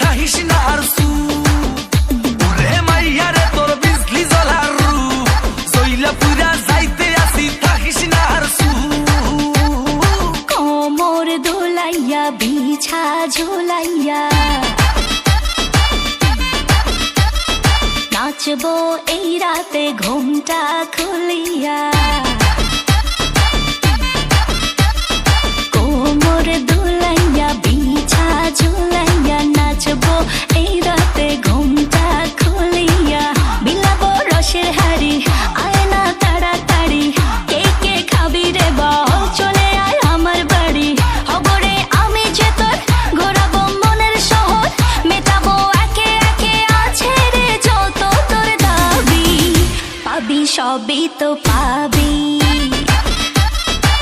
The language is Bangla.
থাকিস না আর সু ওরে মাইয়া রে তোর বিজলি জ্বলার রূপ জইলা পুরা যাইতে আসি থাকিস না আর সু কোমর দোলাইয়া বিছা ঝোলাইয়া নাচবো এই রাতে ঘুমটা খুলিয়া।